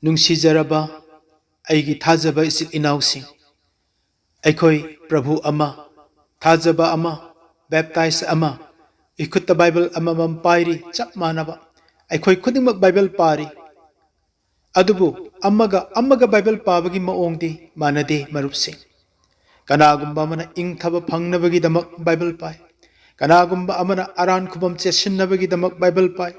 नुंसीजरबा अैगी थाजबा इसिल इनाउसिंग अैखोई प्रभु अमा थाजबा अमा बैप्टाइज अमा इखुत्ता बाइबल अममम पाइरी चप मानबा अैखोई खुदिमक बाइबल पारी अदुबु अम्मगा बाइबल पाबगी मओंगदी मानदे मरुपसिंग कनागुम्बा अमना इंगथब फंगनबगीदमक बाइबल पाई कनागुम्बा अमना अरान खुबम चेसिन्नबगीदमक बाइबल पाई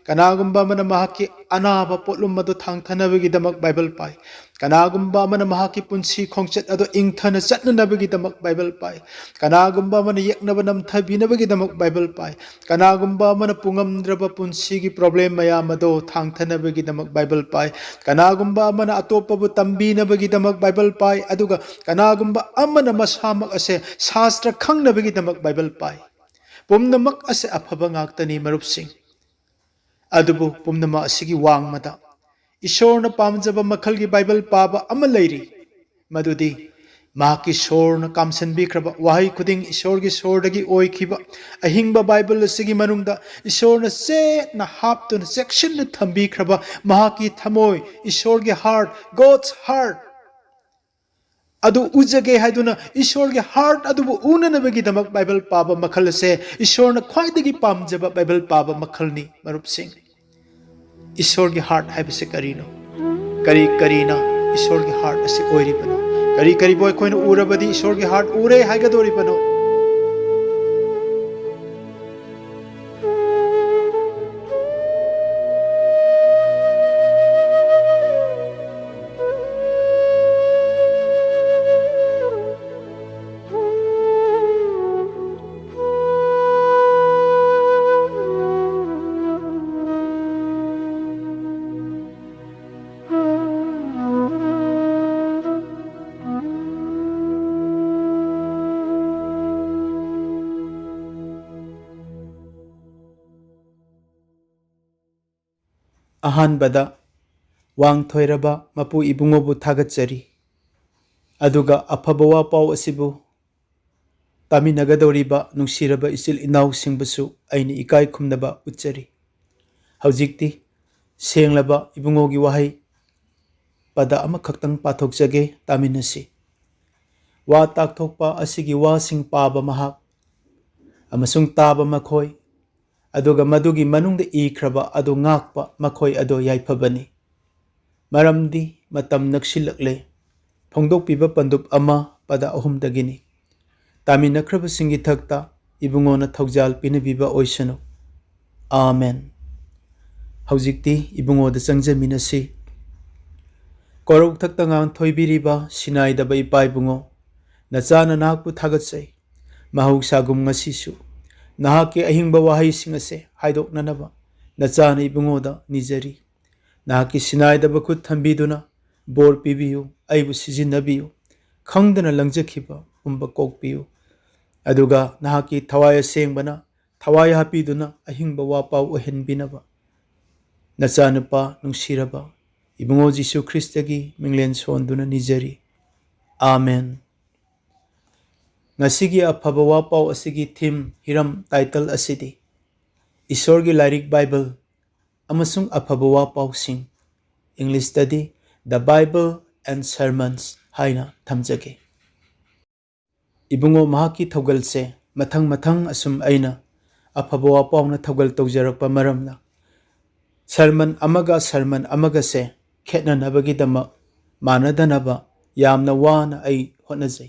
कनागुम्बा अमना महाकी अनाबा पोटलुम मदु थांगथनबगीदमक बाइबल पाई कनागुम्बा अमना महाकी पुंसी खोंगचत अदो इंगथन चटननबगीदमक बाइबल पाई कनागुम्बा अमना यekनब नमथबीनबगीदमक बाइबल पाई कनागुम्बा अमना पुंगमद्रब पुंसीगी प्रॉब्लम मयाम अदो थांगथनबगीदमक बाइबल पाई कनागुम्बा अमना अतोपबु तंबीनबगीदमक बाइबल पाई अदुगा कनागुम्बा अमना मसामक असे शास्त्र खंगनबगीदमक बाइबल पाई पुमनमक असे अफबा ngaktani marupsing अदुबु पुमनमा असिगी वांगमदा ईश्वरन पामजब मखलगी बाइबल पाबा अमा लैरी मदुदी माकी सोरन कामसनबीख्रब वाहै खुदिंग ईश्वरगी सोरदगी ओइखिबा अहिंगबा बाइबल असिगी मनुंगदा ईश्वरन सेना हापतुन सेक्शन थंबीख्रब माकी थमोय ईश्वरगी हार्ट गॉड्स हार्ट अदु उजगे हाइदुना ईश्वरगी हार्ट अदुबु उननबगीदमक बाइबल पाबा मखल से ईश्वरन ख्वाइदगी पामजब बाइबल पाबा मखलनी मरुपसिंग ईश्वरगी हार्ट हाइबसे करीनो करी करीना ईश्वरगी हार्ट असे ओइरिबनो करी करी बोय खोइन उरबदी ईश्वरगी हार्ट उरे हाइगदोरिबनो अहानबदा वांगथोइरबा मपु इबुंगोबु थागतचरी अदुगा अफबा वापाउ असिबु तामिनगदोरिबा नुंसीरबा इसिल इनाउ सिंबसु आइनि इकाई खुमनबा उच्चरी हौजिक्ति सेंगलबा इबुंगोगी वाहै पदा अमखक्तंग पाथोकजगे तामिनसी वा ताकथोकपा असिगी वासिंग पाबा महाक अमसुंग ताबा मखोय अदुगा मदुगी मनुंग इख्रबा अदु ngaakpa मखोय अदो याइफबनी मरमदी मतम नक्सिलकले फोंदोकपिबा पंदुप अमा पदा अहुमदगिनी तामिनख्रबसिंगी थक्ता इबुंगोना थौजाल पिनबिबा ओइसनो आमेन हौजिक्ति इबुंगोदा चंगजमिनसी कोरौक थक्ता ngang थोइबिरिबा सिनाइदबा इपा इबुंगो नचाना नाकपु थागतसै महौसागुम ngasisu नाके अहिंबा वाहै सिंगसे हाइदोकननबा नचाना इबुंगोदा निजरी नाकी सिनाइदबा खुद थंबीदुना बोर पिबियु अइबु सिजिनबियु खंगदना लंजखिबा उम्बा कोकपियु अदुगा नाकी थवाय सेंगबना थवाय हापीदुना अहिंबा वापाउ ओहेनबिनबा नचानुपा नुंसीरबा इबुंगो जीसु ख्रिस्तगी मिंगलेन सोंदुना निजरी आमेन ngasiगी अफबा वापाउ असिगी थीम हिरम टाइटल असिदी ईश्वरगी लाइरिक बाइबल अमसुंग अफबा वापाउ सिंग इंग्लिश तदी द बाइबल एंड सर्मन्स हाइना थमजगे इबुंगो महाकी थौगल से मथंग मथंग असुम अइना अफबा वापाउना थौगल तौजरकपा मरमना सर्मन अमगा से खेतननबगीदमा मानदनबा यामना वाना अइ होनजै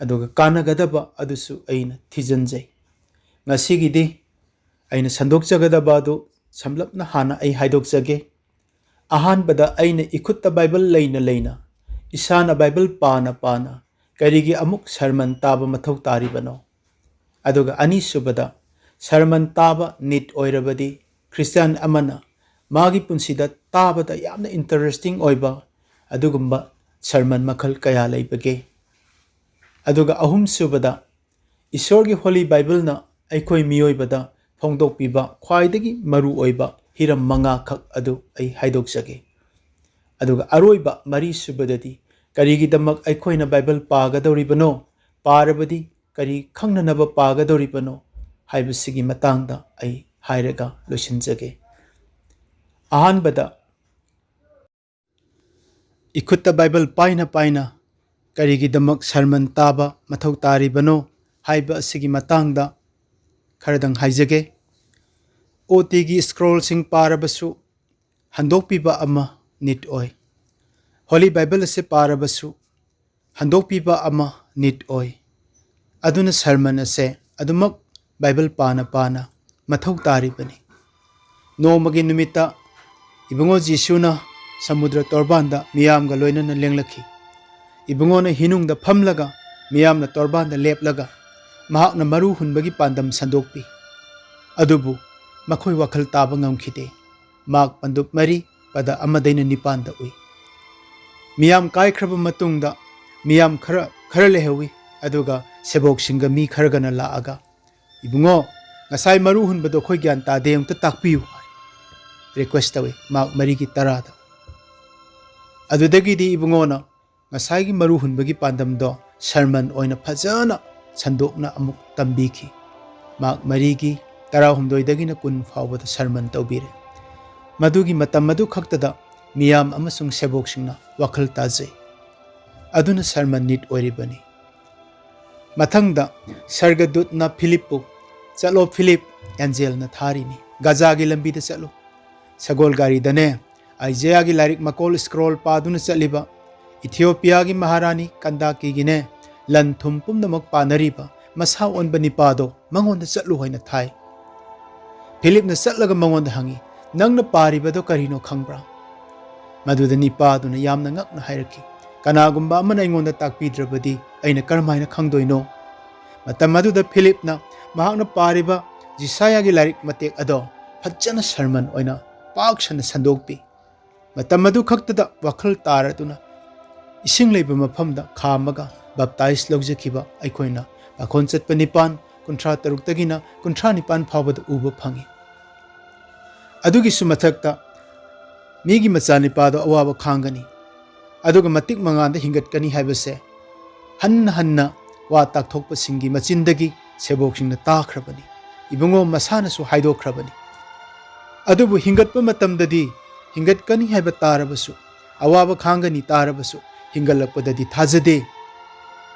अदुगा कानगदबा अदुसु अइना थिजनजै ngasiगीदी अइना संदोकजगदबा अदु समलपना हाना अइ हाइदोकजगे अहानबदा अइना इखुत्ता बाइबल लैना इसाना बाइबल पाना करिगी अमुक सर्मन ताबा मथौ तारिबनो अदुगा अनिसुबदा सर्मन ताबा निट ओइरबदी क्रिश्चियन अमना मागी पुंसीदा ताबदा यामना इंटरेस्टिंग ओइबा अदुगुम्बा सर्मन मखल कया लैबगे अदुगा अहुम सुबदा ईश्वरगी होली बाइबलना अइखोय मियोइबदा फोंदोकपिबा ख्वाइदगी मरु ओइबा हिरम मंगा खक अदु अइ हाइदोकजगे अदुगा अरोइबा मरी सुबददी करिगिदमक अइखोयना बाइबल पागदौरिबनो पारबदी करी खंगननबा पागदौरिबनो हाइबसिगी मतंगदा अइ हाइरगा लोइसिनजगे अहानबदा इखुत्ता बाइबल पाइना पाइना करिगिदमक सरमन ताबा मथौ तारिबनो हाइबा असिगी मतंगदा खरदंग हाइजगे ओटीगी स्क्रॉल सिंग पारबसु हंदोकपीबा अमा निट ओय होली बाइबल से पारबसु हंदोकपीबा अमा निट ओय अदुना सरमन असे अदुमक बाइबल पाना पाना मथौ तारिबनी नोमगी नुमिता इबुंगो जीशुना समुद्र तोरबांदा मियामगा लोइनना लेंलखी इबुंगोना हिनुंगदा फमलगा मियामना तोरबांदा लेपलगा महाकना मरु हुनबगी पांदम संदोकपी अदुबु मखोय वखल ताबा ngamkhide माक पंदुप मरी पदा अमदैना निपांदा उई मियाम कायख्रब मतुंगदा मियाम खर लेहवी अदुगा सेबोक सिंगा मी खरगना लाआगा Ibungo ngasai maru hunbado khoi gyan ta de amta takpiu request tawi mak mari ki tarada adudagi di ibungona ngasai gi maru hunbagi pandam do sermon oina phajana sandokna amuk tambiki mak mari gi tara humdoi dagi na kun fawbada sermon tawbire madugi matam madu khaktada miyam amasung sebok singna wakhal tajai aduna sermon nit oiribani mathangda sargadut na philippu चलो Philip angel न थारीनी Gaza की लंबी ते चलो सगोल गारी दने आइजिया की लारिक मकोल scroll पादुन चलीबा Ethiopia की महारानी कंदाकी गिने लन थुम पुमनमक पानरीबा मसा ओनबा निपादो मंगोंद चलु होइना थाई फिलिप न चलगा मंगोंद हंगी नंग न पारिबदो करिनो खंगब्रा मदुद निपादुन यामना ngakna हाइरकी कनागुंबा अमन अइंगोंद ताकपीद्रबदी अइना करमाइना खंगदोइनो मतम मदुद फिलिप न महाकना पारिबा जिसाया की लारिक मतेक अदो फज्जना सरमन ओइना पाकसन संदोकपी मतम मदु खक्तदा वखल तारदुना इसिंग लेबा मफमदा खामगा बप्ताइज लौजखिबा अइखोइना पाखोन चटपा निपान कुंथ्रा तरुक तगिना कुंथ्रा निपान फावबदा उबा फंगी अदुगी सुमथक्ता मीगी मचा निपादो अवाबा खांगनी अदुगा मतिक मंगांदा हिंगटकनी हाइबसे हन्ना हन्ना वा ताकथोकपा सिंगी मचिंदगी सेबोक्सिंगना ताख्रबनी इबुंगो मसानसु हाइदोख्रबनी अदुबु हिंगटपा मतमददी हिंगटकनी हाइबा तारबसु अवाबा खांगनी तारबसु हिंगलकपददी थाजदे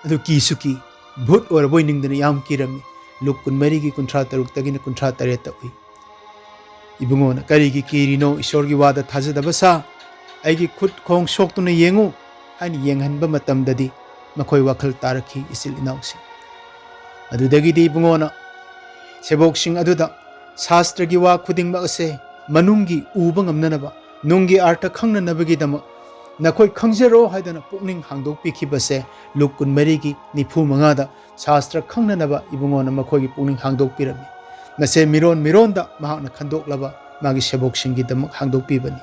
अदु कीसुकी भूत ओरबोय निंगदना याम किरमी लुक कुनमरी की कुंथ्रा तरुक तगिना कुंथ्रा तरेत उई इबुंगोना करिगी किरिनो ईश्वरगी वादा थाजदबसा आइगी खुद खोंग सोक्तुना येंगु हानि येंगहनबा मतमददी मखोय वखल तारखी इसिल इनाउसी अदुदगिदी इबुंगोना सेबोक्सिंग अदुदा शास्त्रगी वा खुदिंगबा असे मनुंगी उबा ngamnanaba nunggi artha khangnanabagi dama nakoi khangzero haidana pukning hangdok pikibase lukun marigi nifu mangada shastra khangnanaba ibungona makhogi pukning hangdok pirami nase miron da mahakna khandok laba magi seboksingi damak hangdok pibani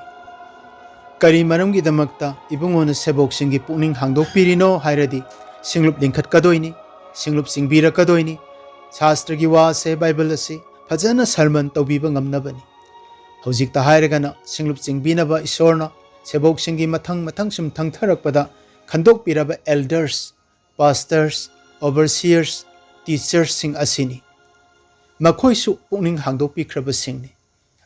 kari maramgi damakta ibungona seboksingi pukning hangdok pirino hairadi singlup lingkhat kadoini singlup singbira kadoini shastra gi wa se bible ase fajana sermon tawbiba ngamnabani हौजिक हायरगना सिंगलुप चिंगबीनबा ईश्वरना सेबोकसिंगी मथंग सुम थंगथरकपदा खंदोकपिरबा एल्डर्स पास्टर्स ओवरसियर्स टीचर्स सिंग असिनी मखोइसु पुनिंग हांगदोकपिख्रबा सिंगनी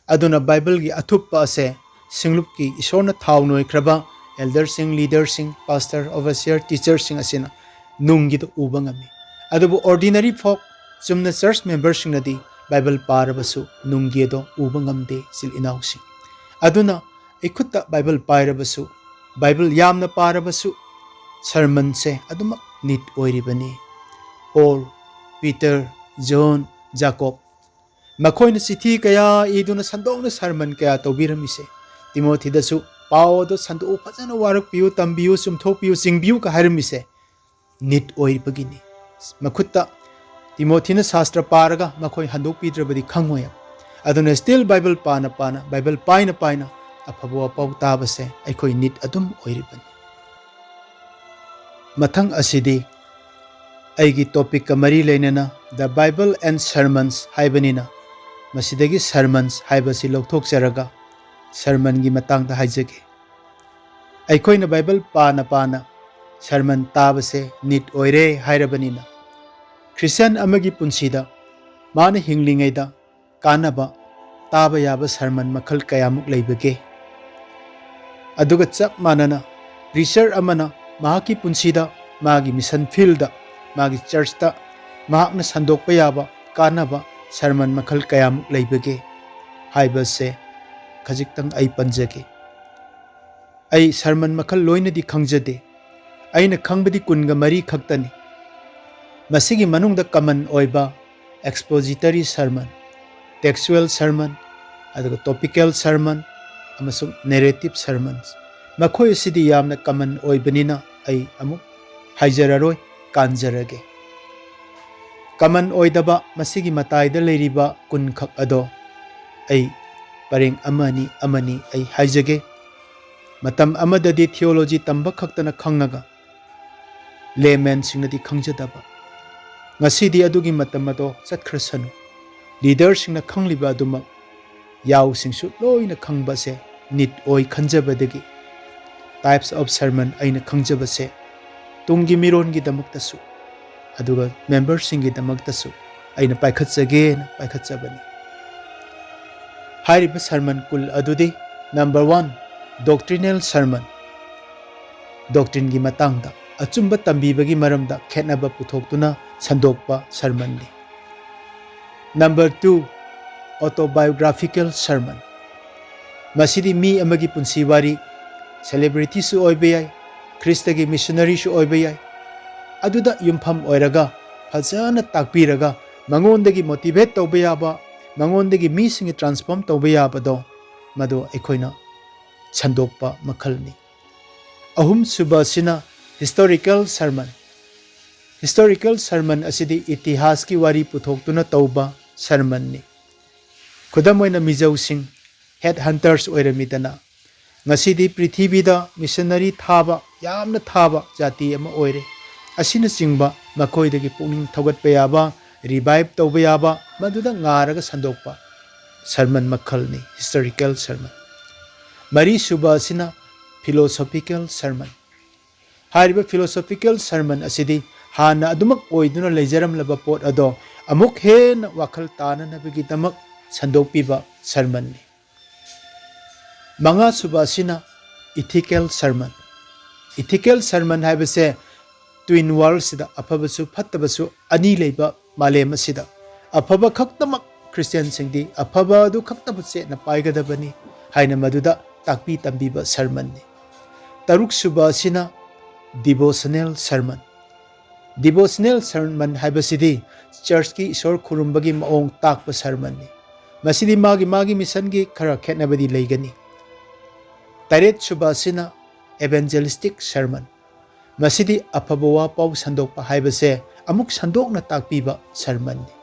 अदुना बाइबल गी अथुप्पा असे सिंगलुप की ईश्वरना थाव नोइख्रबा एल्डर सिंग लीडर सिंग पास्टर ओवरसियर टीचर सिंग असिना नुंगी तो उबा ngami अदुबु ऑर्डिनरी फोक चुमना चर्च मेंबर सिंगनदी बाइबल पारबसु नुंगेदो उबा ngamde sil inausi aduna ikutta Bible पाइरबसु बाइबल यामना पारबसु sermon se aduma nit oiribani Paul Peter John Jacob makhoina chithi kaya iduna sandokna sermon kaya tobiramise Timothy dasu Paul do sandu phajana warak piu tambiu sumthok piu singbiu ka harmise nit oiribagini makhutta Timothy शास्त्र पारगा मखोय हंदोक पीद्रबदी खंगोय अदुना still Bible पाना Bible पाइना अफबो पाउ ताबसे अखोय knit अदुम ओइरिबन मथंग असिदी अइगी topic का मरी लेनेना the Bible and sermons हाइबनिना मसिदगी sermons हाइबसि लौथोक जरगा सर्मन गी मतंग दा हाइजगे अखोयना बाइबल पाना सर्मन ताबसे निट ओइरे हाइरबनिना Christian amagi punsida mana hinglingaida kanaba taba yaba sermon makhal kayamuk leibage aduga chap manana preacher amana mahaki punsida magi mission field da magi church da mahakna sandokpa yaba kanaba sermon makhal kayam leibage haibase khajiktang ai panjage ai sermon makhal loina di khangjade aina khangbadi kunga mari khaktani masigi manungda common oiba expository sermon textual sermon aduga topical sermon amasung narrative sermons makhoi sidi yamna common oibanina ai amu haijararoi kanjarage common oidaba masigi mataida leiriba kun khak ado ai pareng amani ai haijage matam amadadi theology tamba khaktana khangaga layman singnadi khangjadaba ngasidi adugi matam ado chatkrasanu leader singna khangliba aduma yaw singsu loina khangba se nit oi khanjabadagi types of sermon aina khangjabase tungi miron gi damaktasu aduga member singi damaktasu aina paikhatsage na paikhatjabani hairiba sermon kul adudi number 1 doctrinal sermon doctrine gi matangda achumba tambibagi maramda khetnaba puthoktuna sandokpa sermon ni number 2 autobiographical sermon masidi mi amagi punsi wari celebrity su oibeyai kristagi missionary su oibeyai aduda yumpham oiraga phajana takpiraga mangondagi motivate tawbayaba mangondagi mi singi transform tawbayaba do mado ekhoina sandokpa makhalni ahum suba sina historical sermon asidi itihas ki wari puthoktuna tawba sermon ni kudamoina mijau sing head hunters oiramidana ngasidi prithibida missionary thaba yamna thaba jati ama oire asina chingba makoidagi pukning thogatpa yaba revive tawba yaba maduda ngaraga sandokpa sermon makhalni historical sermon mari suba sina philosophical sermon hariba philosophical sermon asidi hana adumak oiduna leijaram laba pot ado amuk hen wakhal tana nabigi damak sandokpiba sermon ni manga suba sina ethical sermon haibase twin worlds da apabasu phattabasu ani leiba malem asida afaba khaktamak christian singdi afaba du khaktabuche na paigadabani haina maduda takpi tambiba sermon ni taruk suba sina devotional sermon haibasidi church ki isor khurumbagi maong takpa sermon ni masidi magi mission gi khara khetnabadi leigani taret suba sina evangelistic sermon masidi apabawa pau sandokpa haibase amuk sandokna takpiba sermon ni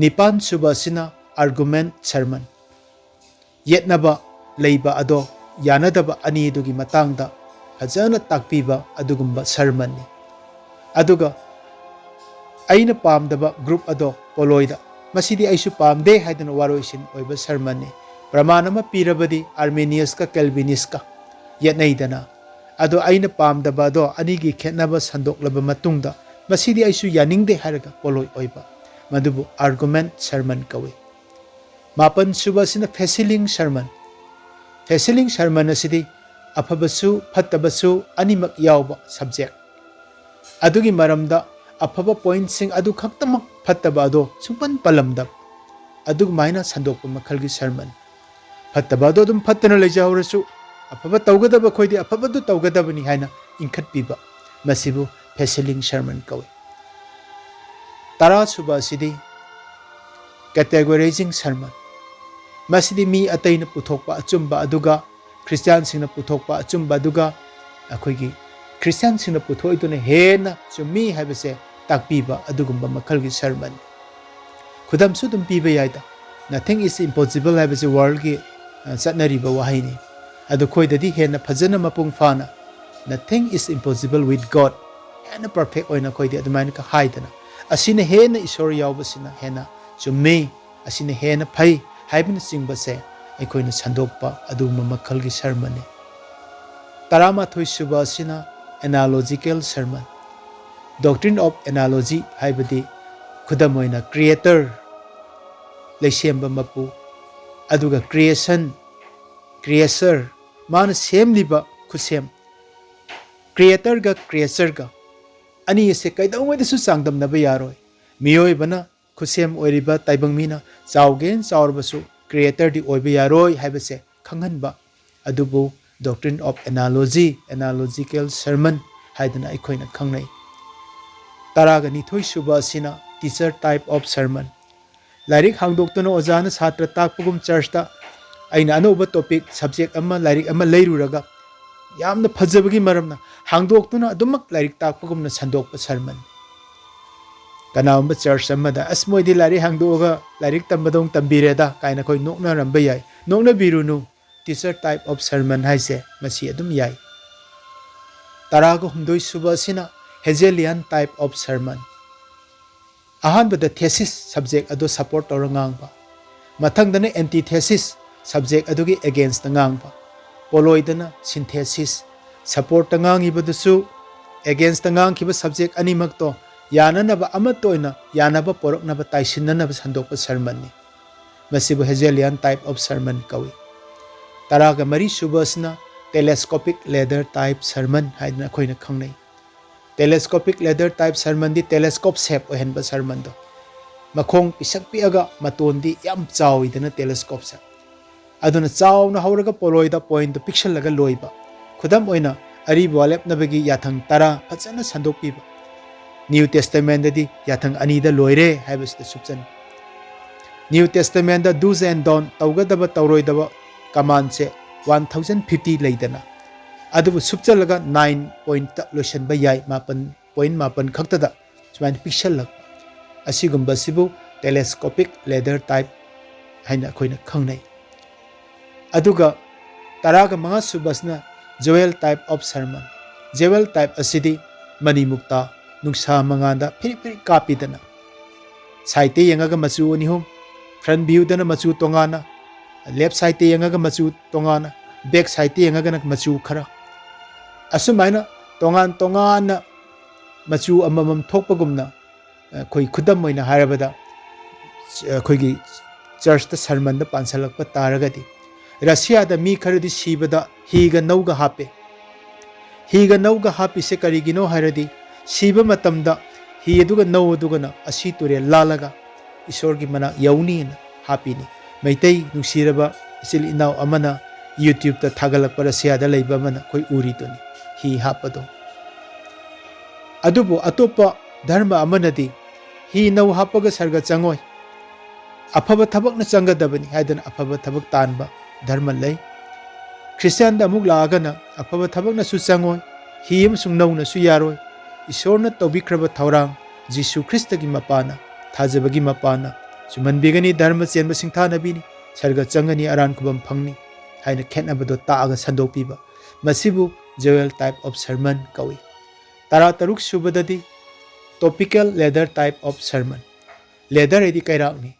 nipan suba sina argument sermon yetnaba leiba ado yanadaba ani dugi matangda fajana takpiba adugumba sermon ni aduga aina pamdaba group ado poloida masidi aisu pamde haidana waroisin oiba sermon ni pramanama pirabadi arminius ka calvinist ka yetnaidana ado aina pamdaba do anigi khetnaba sandoklaba matungda masidi aisu yaningde haraga poloi oiba madubu argument sermon kawi mapan suba sina faciling sermon asidi apabasu phattabasu animak yawba subject adugi maramda afaba point sing adu khaktamak phattaba ado sungpan palamdab adug maina sandokpa makhalgi sermon phattaba ado dum phattana leijawrasu afaba tawgadaba khoidi afaba du tawgadabani haina inkhatpiba masibu faciling sermon kawi tara suba sidi categorizing sermon masidi mi ataina puthokpa achumba aduga christian singna puthokpa achumba aduga akhoigi christian singna puthoiduna hena chumi habase takpiba adugumba makhalgi sermon khudam su dum piba yaida nothing is impossible habase world gi satnariba wahaini adu khoidadi hena phajana mapung fana nothing is impossible with god hena perfect oina khoidi adumaina ka haidana asina hena isor yawbasina hena chumi asina hena phai haibina singbase aikoina sandokpa aduma makhalgi sermon ni tarama thoi suba sina analogical sermon doctrine of analogy haibadi khudamoina creator leisemba mapu aduga creator mana semliba khusem creator गा creature गा अनि से कैदौंगैदसु चांगदमनबा यारोय मियोयबना खुसेम ओइरिबा ताइबंगमीना चावगेन चावरबसु क्रिएटर दी ओइबा यारोय हाइबसे खंगहनबा अदुबु डॉक्ट्रिन ऑफ एनालॉजिकल सर्मन हाइदना अखोइना खंगनै तरागा निथोइ सुबा असिना टीचर टाइप ऑफ सर्मन लाइरिक हांगदोक्तुना ओजाना छात्र ताकपुगुम चर्चता अइना अनोबा टॉपिक सब्जेक्ट अमा लाइरिक अमा लेरुरगा यामना फजबगी मरमना हांगदोक्तुना अदुमक लाइरिक ताकपुगुमना संदोकपा सर्मन कनाउंबा चर्च अमदा असमोइदी लाइरिक हांगदोगा लाइरिक तंबदोंग तंबीरेदा काइना कोइ नोकना रंबा याय नोकना बिरुनु टीचर टाइप ऑफ सर्मन हाइसे मसी अदुम याय तरागा हुमदोइ सुबा असिना हेजेलियन टाइप ऑफ सर्मन अहानबदा थेसिस सब्जेक्ट अदो सपोर्ट तौर ngang मथंगदना एंटीथेसिस सब्जेक्ट अदुगी अगेंस्ट ngang पोलोइदना सिंथेसिस सपोर्ट ngangiबदुसु अगेंस्ट ngangiबा सब्जेक्ट अनिमक तो याननबा अमतोइना यानबा पोरकनबा ताइसिननबा संदोकपा सर्मन नि मसिबु हेजेलियन टाइप ऑफ सर्मन कवि तरागा मरी सुबसना telescopic ladder type sermon हाइदना खोइना खंगनै telescopic ladder type sermon दी टेलेस्कोप शेप ओहनबा सर्मन दो मखोंग पिसक पिअगा मतोंदी याम चाविदना टेलेस्कोप से अदुना चावना हौरगा पोलोइदा पॉइंट पिक्सल लगा लोइबा खुदम ओइना अरिब वालेप नबगी याथंग तरा फचना संदोकपिबा न्यू टेस्टामेंट दी याथंग अनीदा लोइरे हाइबसते सुपचन न्यू टेस्टामेंट दा डूज एंड डोंट तौगदबा तौरोइदबा कमांड से 1050 लेदना अदुबु सुपचलगा 9 पॉइंट लोशनबा याय 9.8 खक्तदा सुमान पिक्सल लग असिगुम्बा सिबु टेलेस्कोपिक लेदर टाइप हाइना खोइना खंगनै अदुगा तरागा मंगा सुबसना Joel type of sermon Joel type असिदी मनिमुक्ता नुक्सा मंगादा फिर कापिदना साइते यंगागा मचु अनिहुम फ्रंट व्यू दना मचु तोंगाना लेफ्ट साइते यंगागा मचु तोंगाना बैक साइते यंगागा मचु खरा असुमाइना तोंगान तोंगान मचु अममम थोकपगुमना खोइ खुदम मोइना हारबदा खोइगी चर्च द सर्मन द पांसलकप तारगदी रशिया द मी खरदी सीबदा हीगा नौगा हापी से करिगिनो हारदी सीबा मतमदा ही अदुगा नौ अदुगना असी तुरे लालगा ईश्वर की मना यौनी हापीनी मैतै नुसिरबा इसिल इनाव अमना यूट्यूब ता थागलक पर रशिया द लैबा मना कोई उरी तुनी ही हापदो अदुबो अतोपा धर्म अमनदी ही नौ हापगा सर्ग चंगोय अफब थबक न चंगदबनी हाइदन अफब थबक तानबा धर्म लೈ ख्रिस्टियन द अमुक लागना अफब थबक न सु चंगोय ही अमसुंग नौ न सु यारोय ईश्वर न तौबिख्रब थौरांग जीसु ख्रिस्त की मपाना थाजबगी मपाना सुमनबिगनी धर्म चेनब सिंथानबीनी सर्ग चंगनी अरान कुबम फंगनी हाइना खेनबदो तागा संदोपीबा मसिबु जोएल टाइप ऑफ सर्मन कवि तरा तरुक सुबददी topical leather type of sermon leather एदी कैराकनी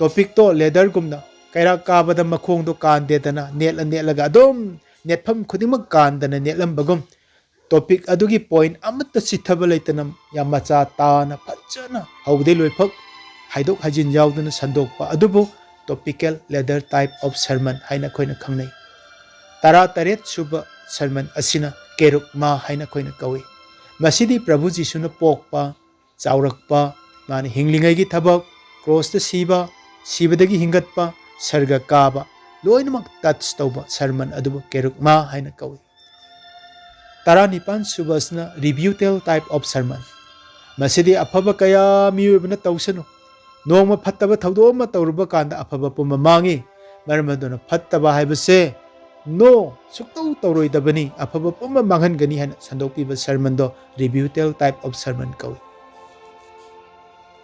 टॉपिक तो लेदर गुमना कैराक काबदा मखोंग दो कांदेदना नेलगा अदोम नेटफम खुदिमक कांदना नेलंबगुम टॉपिक अदुगी पॉइंट अमत सिथब लेतना या मचा ताना फजना हौदे लोइफक हाइदोक हाजिन यावदना संदोकपा अदुबो topical leather type of sermon हाइना खोइना खंगनै तरा तरेत सुब सर्मन असिना केरुक मा हाइना खोइना कवि मसिदी प्रभु जीसुना पोकपा चाउरकपा माने हिंगलिंगैगी थबक क्रॉस द सीबदगी हिंगतपा सर्ग काबा लोइनमक टच तौबा सर्मन अदुबो केरुक मा हाइना कवि तरा निपान सुबसना रिव्यूटेल टाइप ऑफ सर्मन मसिदी अफब कया मियुबना तौसनु नोंग फत्तब थौदोम तौरब कांदा अफब पुम मांगी मरमदुना फत्तब हाइबसे नो सुक्तौ तौरोइदबनी अफब पुम मांगनगनी हन संदोपीब सर्मन दो रिव्यूटेल टाइप ऑफ सर्मन कवि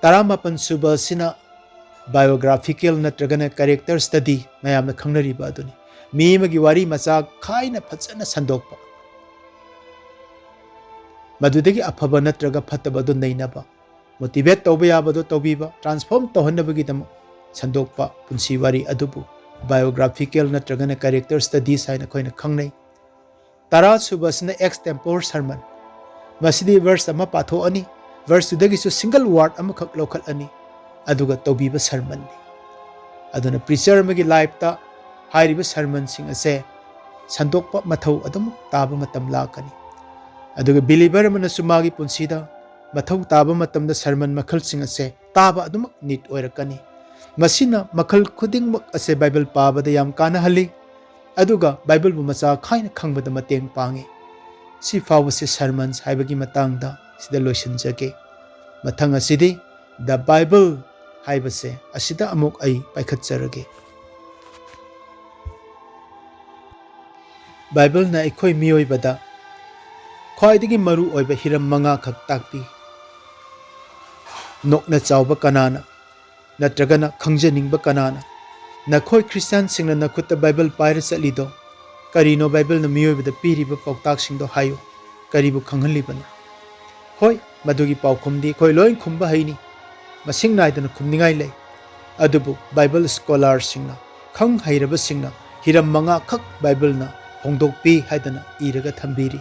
तरा मापन सुबसिना बायोग्राफिकल नत्रगना कैरेक्टर स्टडी मयाम खंगनरिबा अदुनी मीमगी वारी मचा खाइना फजना संदोकपा मदुदगी अफब नत्रगा फत्तबदो नैनबा मोटिवेट तौबा याबदो तौबीबा ट्रांसफॉर्म तौहनबगीदम संदोकपा पुंसी वारी अदुबु बायोग्राफिकल नत्रगना कैरेक्टर स्टडीज हाइना खोइना खंगनै तरा सुबसना एक्स टेम्पोर सर्मन मसिदी वर्स अमा पाथो अनि वर्स दुदगिसु सिंगल वर्ड अमा खक लोखल अनि अदुगा तौबीबा सर्मन अदुना प्रीचर मगी लाइफ ता हाइरिबा सर्मन सिंग असे संदोकपा मथौ अदुम ताबा मतम लाकनी अदुगा बिलीवर मनसु मागी पुंसीदा मथौ ताबा मतमदा सरमन मखलसिंग असे ताबा अदुमक नीट ओइरकनी मसिना मखल खुदिंगमक असे बाइबल पाबदा याम कानहली अदुगा बाइबल बु मचा खाइना खंगबदा मतेंग पांगे सी फावसे सरमन्स हाइबगी मतंगदा सिदा लोइसनजगे मथंग असिदी द बाइबल हाइबसे असिदा अमुक आई पाइखतजरगे बाइबल ना अखोय मियोइबदा ख्वाइदगी मरु ओइबा हिरम मंगा खक ताकपी नोकना चावबा कनाना नत्रगना खंगजनिंगबा कनाना नखोय क्रिश्चियन सिंगना नखुत बाइबल पाइर चलीदो करीनो बाइबल न मियोइबदा पीरिबा पौताक सिंगदो हायो करीबु खंगहलिबनो होय मदुगी पाउखुमदी खोय लोइन खुमबा हैनी मसिंग नाइदना खुमनिंगाई लै अदुबु बाइबल स्कॉलर सिंगना खंग हैरबा सिंगना हिरम मंगा खक बाइबल ना फोंदोकपी हाइदना Irga थंबीरी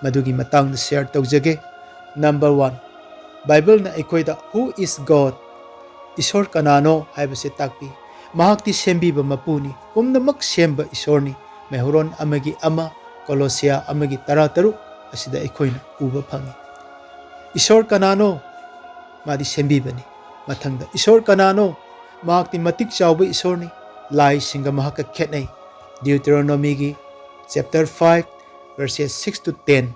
मदुगी Matang share तौजगे number 1 Bible ना अखोयदा हु इज गॉड ईश्वर कनानो हाइबसे ताकपी महाक्ति सेंबीबा मपुनी पुमनमक सेंबा ईश्वरनी मेहरोन अमगी अमा कोलोसिया अमगी 13 असिदा अखोयना उबा फंगी ईश्वर कनानो मादी सेंबीबनी मथंगदा ईश्वर कनानो महाक्ति मतिक चावबा ईश्वरनी लाई सिंगा महाक खेतनै ड्यूटेरोनोमी की चैप्टर 5 verses 6 to 10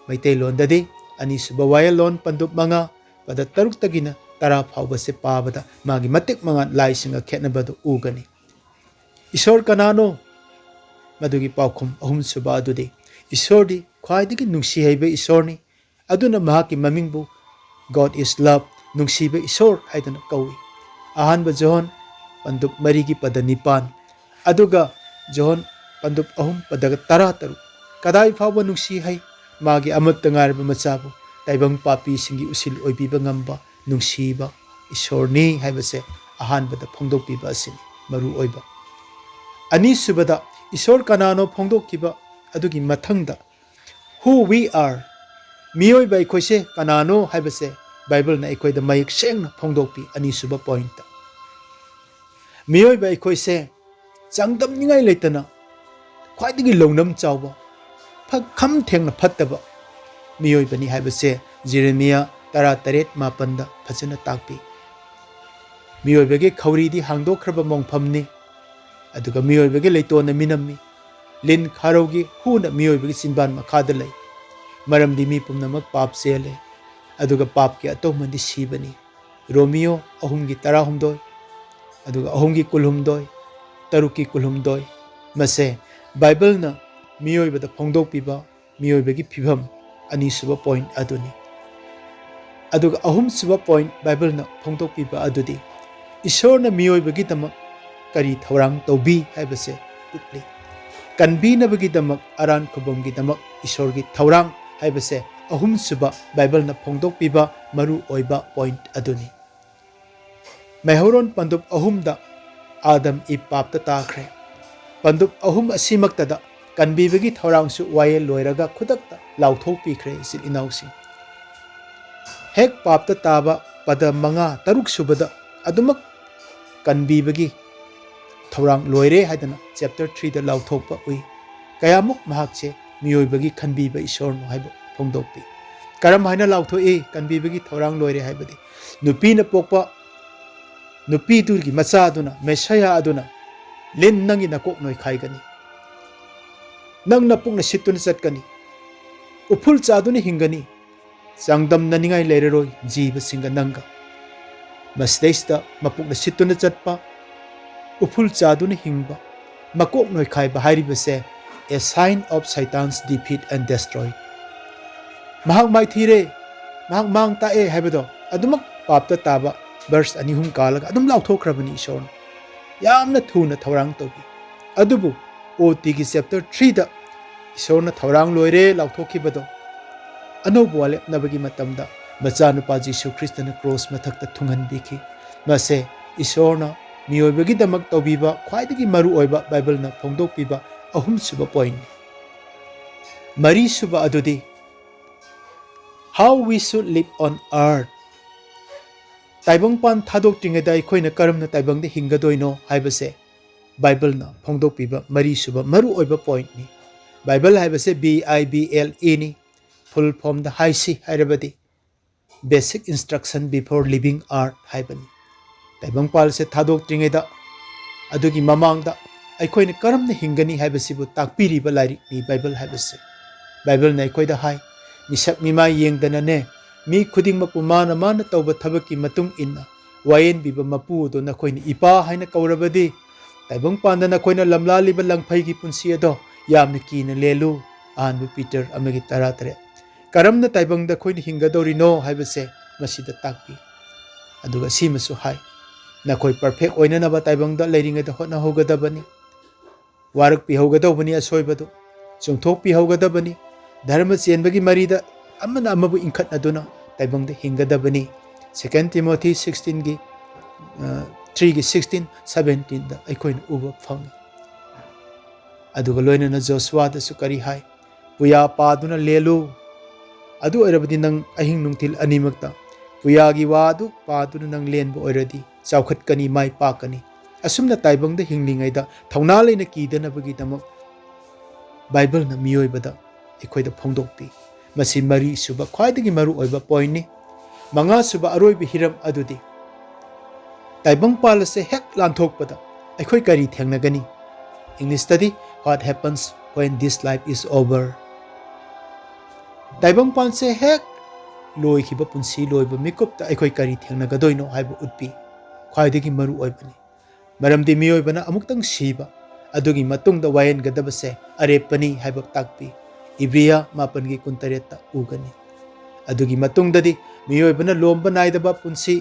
मैतै लोंददी अनिसुब वायल लोन पंदुप मंगा पद तरुक तगिना तरा फावबसे पाबदा मागी मतिक मंगा लाई सिंगा खेतनबदो उगनी ईश्वर कनानो मदुगी पाउखुम अहुम सुबा अदुदी ईश्वरदी ख्वाइदगी नुंसी हैबे ईश्वरनी अदुना महाकी ममिंगबु गॉड इज लव नुंसीबे ईश्वर हाइदना कौई अहानब जोहन पंदुप मरीगी पद निपान अदुगा जोहन पंदुप अहुम पदग 13 कदाई फाव नुंसी है मागी अमत ngaरब मचाबु ताइबंग पापी सिंगी उसिल ओइबिबा ngamba नुंसीबा ईश्वरनी हाइबसे अहानबदा फोंदोकपिबा असिनी मरु ओइबा अनि सुबदा ईश्वर कनानो फोंदोककिबा अदुगी मथंगदा हु वी आर मियोइबा इखोइसे कनानो हाइबसे बाइबल ना इखोइदा मयक सेंगना फोंदोकपि अनि सुबा पॉइंट मियोइबा इखोइसे चांगदम निगाई लेतना ख्वाइदगी लौनम चावबा खम थेंगना फत्तबा मियोइबनी हाइबसे जेरेमिया 13 मापनदा फजना ताकपी मियोइबगे खौरीदी हांगदोखरबा मोंगफमनी अदुगा मियोइबगे लेतोना मिनम्मी लिन खारोगी हुना मियोइबगे सिनबान मखादा लै मरमदी मी पुमनमक पाप सेले अदुगा पाप के अतोमंदी सीबनी रोमियो अहुमगी 13 अदुगा अहुमगी 12 तरुकी 12 मसे बाइबल ना मियोइबदा फोंदोकपिबा मियोइबगी फिभम अनि सुबा पॉइंट अदुनी अदुगा अहुम सुबा पॉइंट बाइबल ना फोंदोकपिबा अदुदी ईश्वर ना मियोइबगी दमक करी थौरांग तौबी हाइबसे उतली कनबीनबगी दमक अरान खुबमगी दमक ईश्वर की थौरांग हाइबसे अहुम सुबा बाइबल ना फोंदोकपिबा मरु ओइबा पॉइंट अदुनी मेहरोन पंदुप अहुमदा आदम इ पापता ताखरे पंदुप अहुम असीमक्तदा कनबीबगी थौरांगसु वाये लोयरगा खुदक्ता लाउथोकपिख्रे इसिल इनाउसिंग हेक पापता ताबा पद मंगा तरुक सुबदा अदुमक कनबीबगी थौरांग लोयरे हाइदना चैप्टर 3 दा लाउथोकपा उई कयामुक महाकचे मियोइबगी खनबीबा ईश्वरनो हाइबो फोंदोकपि करम हाइना लाउथोए कनबीबगी थौरांग लोयरे हाइबदी नुपीना पोकपा नुपी दुर्गी मचा अदुना मेसाया अदुना लिन नंगी नकोक नोय खाइगनी नंग नपुकना सितुन चटकनी उफुल चादुना हिंगनी चांगदम ननिंगाई लेररोय जीव सिंग नंगा मस्तेस्ता मपुकना सितुन चटपा उफुल चादुना हिंगबा मकोक नोय खाइबा हाइरिबसे a sign of Satan's defeat and destroy महाक माइथीरे महाक मांग ताए हाइबदो अदुमक पापता ताबा वर्स अनिहुम कालगा अदुम लाउथोखरबनी ईश्वर यामना थुना थौरांग तोबी अदुबु ओटी की चैप्टर 3 दा ईश्वर थौरांग लोयरे लाउथोखिबदो अनोब वाले नबगी मतमदा मचानुपा जीसु ख्रिस्तन क्रॉस मथक्ता थुंगनबिखि मसे ईश्वर मियोइबगी दमक तौबीबा ख्वाइदगी मरु ओइबा बाइबल ना फोंदोकपिबा अहुम सुबा पॉइंट मरी सुबा अदुदी how we should live on earth ताइबंग पान थादोक्ट्रिङैदा अखोइना करमना ताइबंगदे हिंगदोइनो हाइबसे बाइबल ना फोंदोकपिबा मरी सुबा मरु ओइबा पॉइंट नि बाइबल हाइबसे BIBLE नि full form da haisi hairabadi basic instruction before living art haibani taibang pal se thadok tringeda adugi mamang da aikoi ne karam ne hingani haibasibu takpiri ba lairik ni bible haibase bible na aikoi da hai misak mima yengdana ne mi khuding mapumana mana tawba thabaki matung inna wayen biba mapu do na khoi ni ipa haina kaurabadi taibang panda na khoi na lamla liba langphai gi punsi ado yamna ki na lelu anbu peter amagi taratare karam na taibang da khoi ni hingadori no haibase masida takpi aduga simasu hai na khoi perfect oina na ba taibang da leiringa da hotna hogadabani warak pi hogadabani asoibadu chungthok pi hogadabani dharma chenbagi marida amana amabu inkhat aduna taibang da hingadabani 2 Timothy 16 gi 3 gi 16 17 da aikoi na uba phang aduga loina na Joshua da sukari hai puya paduna lelu adu oirabadi nang ahing nungtil animakta puya gi wa adu paduna nang lenbo oiradi chawkhat kani mai pa kani asumna taibang da hinglingai da thauna leina kidana bagi damak bible na miyoi bada aikoi da phongdokpi masi mari suba khwaidagi maru oiba point ni manga suba aroi bi hiram adudi taibang pala se hek lanthok pada aikoi kari thengnagani English study what happens when this life is over taibang pan se hek loi khiba punsi loi ba makeup ta aikoi kari thengnagadoi no haiba utpi khwaidagi maru oibani maramdi miyoi bana amuktang siba adugi matung da wayen gadaba se arepani haiba takpi Ibria mapan gi kuntareta ugani adugi matung dadi miyoi bana lomba naidaba punsi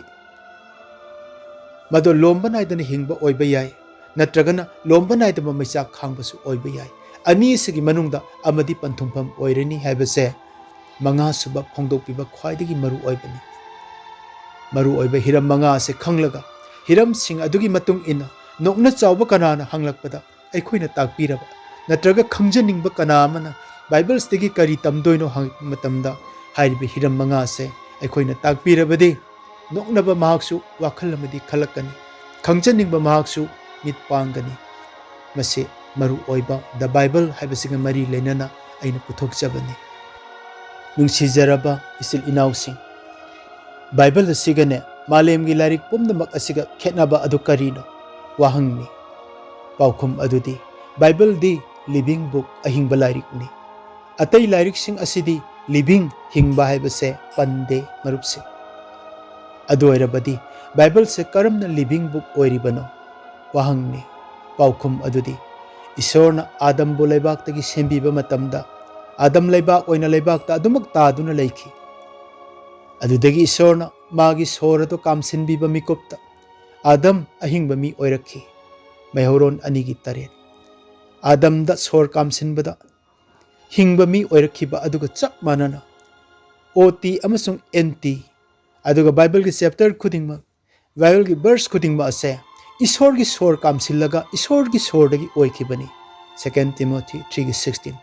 mado lomba naidana hingba oiba yai natragana lomba naidaba maisa khangbasu oiba yai ani sigi manungda amadi panthumpham oirani haibase manga suba phongdokpiba khwaidagi maru oibani maru oiba hiram manga se khanglaga hiram sing adugi matung ina nokna chawba kanana hanglakpada aikhoina takpiraba natraga khangjaningba kana amana Bible stigi kari tamdoino hang matamda hairibe hiram manga se aikhoina takpirabadi noknaba mahaksu wakhal amadi khalakani khangjaningba mahaksu mit pangani mase maru oiba the Bible haibasinga mari lenana aina puthokjabani nungsijaraba isil inausing Bible asigane malemgi larik pumnamak asiga khetnaba adu karino wahangni paukhum adudi Bible di living book ahingba larik ni atai larik sing asidi living hingba haibase pande marupse adu oirabadi Bible se karamna living book oiribano wahangni paukhum adudi isorna adam bo leibak tagi sembiba matamda adam leibak oina leibak ta adumak taduna leikhi adudagi isorna magi sorado kamsinbiba mikopta adam ahingba mi oirakhi maihoron anigi taret adam da sor kamsinbada hingba mi oirakhiba aduga chap manana ot amasung nt aduga Bible gi chapter khudingma Bible gi verse khudingma ase isor gi sor kamsillaga isor gi sor dagi oikhibani 2 Timothy 3:16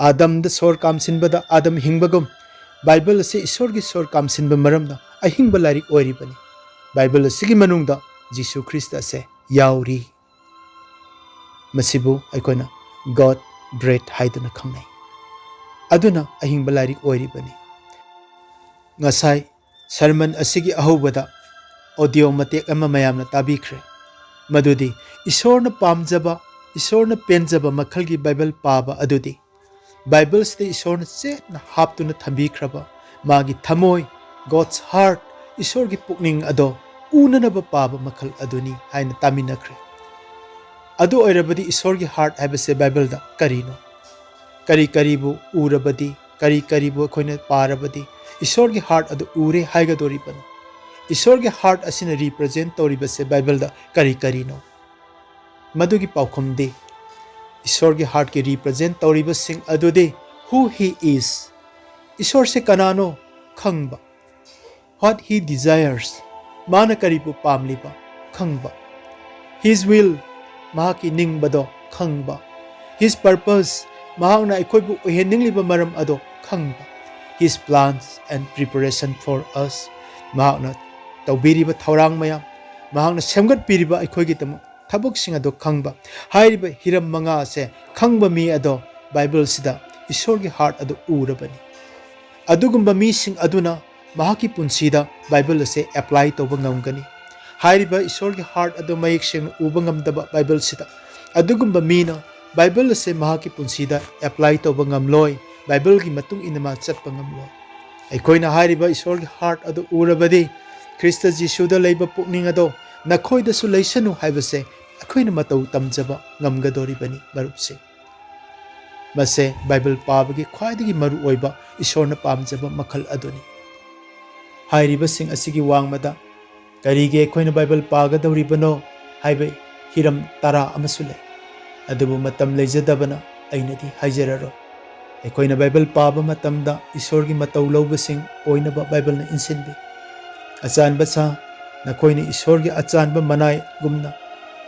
Adam da sor kamsinbada Adam hingbagum Bible ase isor gi sor kamsinba maramda ahingba larik oiribani Bible sigi manungda Jesus Christ ase yauri masibu aikona God bread haiduna khangnai aduna ahingba larik oiribani ngasai sermon asigi ahobada audio matek ama mayamna tabikhre madudi isorna pamjaba isorna penjaba makhalgi Bible paba adudi Bible ste isorna chetna haptuna thambikhraba magi thamoi God's heart isorgi pukning ado unanaba paba makhal aduni haina taminakhre adu oirabadi isorgi heart habase Bible da karino kari karibu urabadi kari karibu khoina parabadi isorgi heart adu ure haiga doriban isorgi heart asina represent toribase Bible da kari karino madugi paukhum de isorgi heart ke represent toriba sing adude who he is isor se kanano khangba what he desires mana karibu pamliba khangba his will mahaki ningbado khangba his purpose mahakna ikoibu oheningliba maram ado khangba his plans and preparation for us mahakna tawbiriba thaurang mayam mahakna semgat piriba ikoigi tamu thabuk sing ado khangba hairiba hiram manga se khangba mi ado Bible sida isorgi heart ado urabani अदुगुम्बा मीसिंग अदुना महाकी पुंसीदा Bible असे apply तौबा ngamgani हाइरिबा ईश्वर के हार्ट अदो मयेक सेंग उबा ngamdaba बाइबल सिदा अदुगुम्बा मीना बाइबल असे महाकी पुंसीदा अप्लाई तौबा ngamloi बाइबल की मतुंग इनमा चतपा ngamloi अखोइना हाइरिबा ईश्वर के हार्ट अदो उरबदि ख्रिस्त जीशुदा लेबा पुकनिंग अदो नखोइदसु लैसनु हाइबसे अखोइना मतौ तमजबा ngamgadoribani मरुपसे मसे बाइबल पाबगी ख्वाइदगी मरु ओइबा ईश्वरना पामजबा मखल अदोनी हाइरिबसिंग असिगी वांगमदा करीगे अखोइना बाइबल पागदौरिबनो हाइबे हिरम तरा अमसु लै अदुबु मतम लेजदबना अइनदी हाइजररो अखोइना बाइबल पाबा मतमदा ईश्वरगी मतौ लौबसिंग ओइनबा बाइबलना इंसिनबी अचानबा सा नखोइना ईश्वरगी अचानबा मनाय गुमना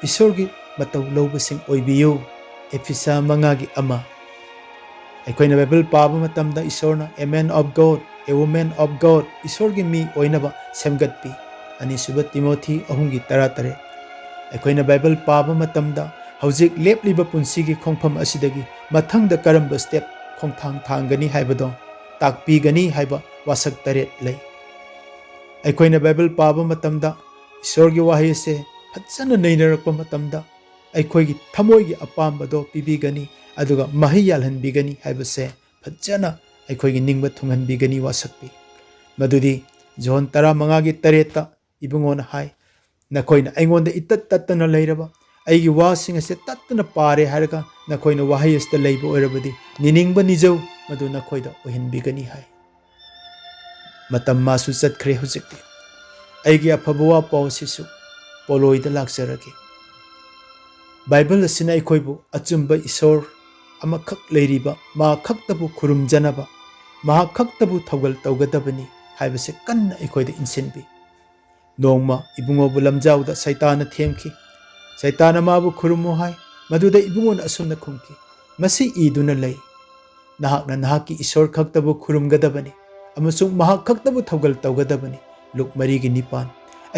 ईश्वरगी मतौ लौबसिंग ओइबियु एफिसा मंगागी अमा अखोइना बाइबल पाबा मतमदा ईश्वरना a man of God a woman of God ईश्वरगी मी ओइनबा सेमगतपी अनिसुबा तिमोथी अहुंगी 13 अखोइना बाइबल पाबा मतमदा हौजिक लेपलिबा पुंसीगी खोंफम असिदगी मथंगदा करंबा स्टेप खोंथांग थांगनी हाइबदो ताकपीगनी हाइबा वासक 3 लै अखोइना बाइबल पाबा मतमदा ईश्वरगी वाहै से फजना नैनरकपा मतमदा अखोइगी थमोइगी अपामबदो पीबीगनी अदुगा महै यालहनबीगनी हाइबसे फजना अखोइगी निंगबा थुंगहनबीगनी वासकपी मदुदी जोन 15:3 इबुंगोन हाय नखोइना अइंगोंदा इतत तत्तना लैरबा अइगी वासिंग असे तत्तना पारे हारगा नखोइना वाहै अस्ता लैबा ओइरबदी निनिंगबा निजौ मदु नखोइदा ओहनबीगनी हाय मतम मासु चतख्रे हुजिकती अइगी अफबवा पावसिसु पोलोइदा लाक्सरगे बाइबल असिना अखोइबु अचुंबा ईश्वर अमखक लैरिबा मा खक्तबु खुरुमजनबा मा खक्तबु थौगल तौगदबनी हाइबसे कन्ना अखोइदा इंसिनबी नोंमा इबुंगोबु लमजाउदा सैतान थेमखी सैतान माबु खुरुमो हाय मदुदा इबुंगोन असुमना खुमकी मसी ईदुना लै नहाकना नहाकी ईश्वर खक्तबु खुरुमगदबनी अमसुंग महा खक्तबु थौगल तौगदबनी look 9:9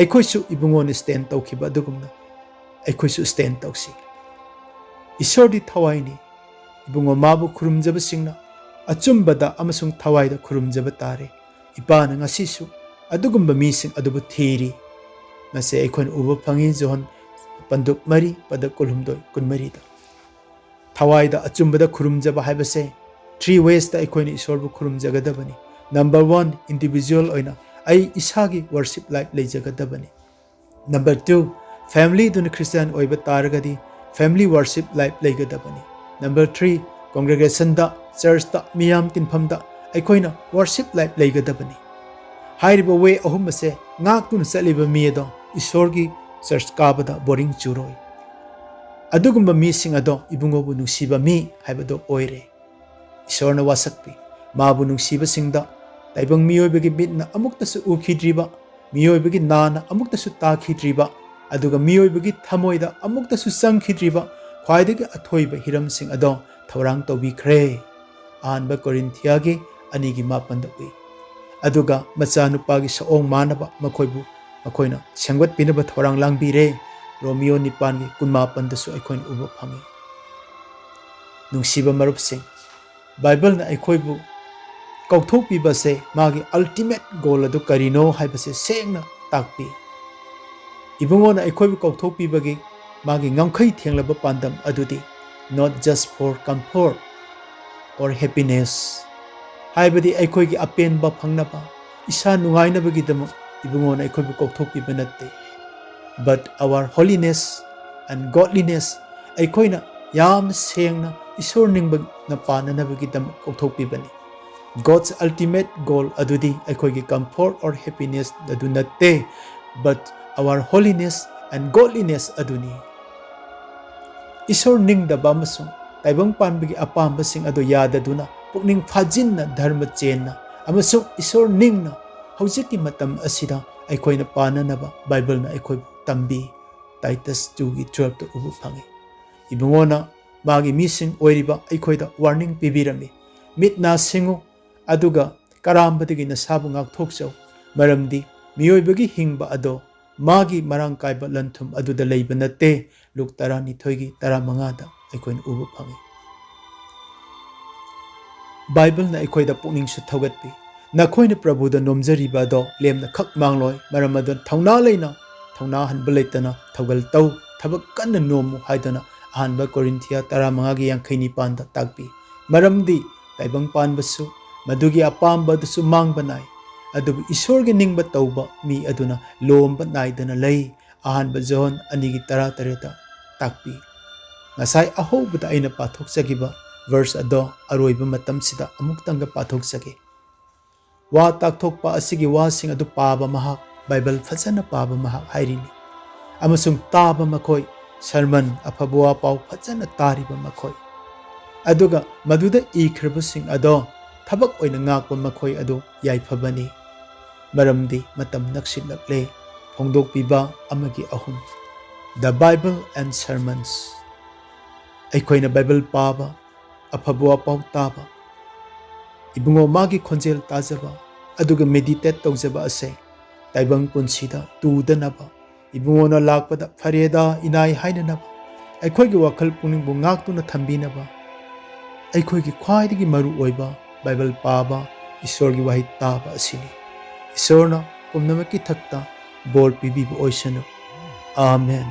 अखोइसु इबुंगोन stand तौखिबा अदुगुमना अखोइसु stand तौसी Ishwardi थवाइनी Ibungo माबु खुरुमजबसिंगना अचुंबदा अमसुंग थवाइदा खुरुमजब तारे इपाना ngasisu अदुगुम्बा मीसिंग अदुबु थीरी मसे अखोइन उबा फंगी जोहन पंदुक मरी पदक कुलहुमदोय कुनमरीदा थवाइदा अचुंबदा खुरुमजबा हाइबसे 3 ways दा अखोइन ईश्वरबु खुरुमजगदबनी नंबर 1 इंडिविजुअल ओइना आई इसागी वर्शिप लाइफ लेजगदबनी नंबर 2 फैमिली दुन क्रिश्चियन ओइबा तारगदी फैमिली वर्शिप लाइफ लेगदबनी नंबर 3 कांग्रेगेशन दा चर्च दा मियाम तिनफमदा अखोइना वर्शिप लाइफ लेगदबनी हाइरिबा वे अहुमसे ngaktun saliba miedo ईश्वरगी चर्च काबदा बोरिंग चुरोय अदुगुम्बा मीसिंग अदो इबुंगोबु नुसीबा मी हाइबदो ओइरे ईश्वरना वासकपी माबु नुसीबा सिंगदा ताइबंग मियोइबगी बिटना अमुक्तसु उखिद्रिबा मियोइबगी नाना अमुक्तसु ताखिद्रिबा अदुगा मियोइबगी थमोइदा अमुक्तसु संखिद्रिबा ख्वाइदगी अथोइबा हिरमसिंग अदो थौरांग तौबिख्रे आनबा कोरिन्थियागी अनिगी मापंदा उइ अदुगा मचानुपागी सओंग मानबा मखोइबु मखोइना सेंगवत पिनबा थौरांग लांगबिरे रोमियो 9 कुनमापनदसु अखोइन उबा फंगी नुंसीबा मरुपसिंग बाइबलना अखोइबु कौथोकपीबसे मागी अल्टीमेट गोल अदु करिनो हाइबसे सेंगना ताकपी इबुंगोना अखोइबु कौथोकपीबगी मागी ngangkhai थेंगलबा पांदम अदुदी not just for comfort or happiness हाइबदी अखोइगी अपेनबा फंगनबा इसा नुंगाइनबगीदम इबुंगोना अखोइबु कौथोकपीबा नत्ते but our holiness and godliness अखोइना याम सेंगना ईश्वर निंबा न पाननबगीदम कौथोकपीबनी God's ultimate goal adudi अखोइगी comfort or happiness adu natte but our holiness and godliness aduni ईश्वर निंगदबा अमसुंग ताइबंग पानबगी अपामबसिंग अदो याददुना पुकनिंग फाजिनना धर्म चेनना अमसुंग ईश्वर निंगना हौजिकी मतम असिदा अखोइना पाननबा बाइबलना अखोइ तंबी Titus 2:12 तो उबु फंगी इबुंगोना मागी मिसिंग ओइरिबा अखोइदा वार्निंग पिबिरमी मिटना सिंगु अदुगा करामबदगी नसाबु ngakthokchau maramdi miyoibagi hingba ado magi marang kaiba lanthum aduda leiba natte luk 12 15 da अखोइन उबु fungi Bible ना अखोइदा पुकनिंग सु थौगतपी नखोइन प्रभुद नोमजरीबा दो लेमना खक मांगलोय मरम अदुन थौना लेना थौना हनब लेतना थौगल तौ थबक कन्न नोमु हाइदना अहानबा कोरिन्थिया 15 गी 59 दा ताकपी मरमदी ताइबंग पानबसु मदुगी अपामबदसु मांगबनाय अदुबु ईश्वरगे निंगबा तौबा मी अदुना लोमबा नाइदना लई अहानबा जोन अनिगी 13 दा ताकपी ngasai ahobada aina pathok sagiba verse ado aroiba matam sida amuktanga pathok sage wa takthok pa asigi wa sing adu paba mahak bible phajana paba mahak hairini amasung taba makhoi sermon aphabua pau phajana tariba makhoi aduga maduda ikhriba sing ado thabak oina ngakpa makhoi adu yaiphabani maramdi matam naksilakle phongdok piba amagi ahum the bible and sermons अखोइना Bible पाबा अफबुआ पाउ ताबा इबुंगो मागी खोंजेल ताजबा अदुगा meditate तौजबा असे ताइबंग पुंसीदा तुदनबा इबुंगोना लाकपदा फरेदा इनाई हाइननबा अखोइगी वखल पुनिंग बुंगाक्तुना थंबीनबा अखोइगी ख्वाइदगी मरु ओइबा Bible पाबा ईश्वरगी वाहि ताबा असिनी ईश्वरना पुमनमकी थक्ता bore पिबीबा ओइसनु आमेन।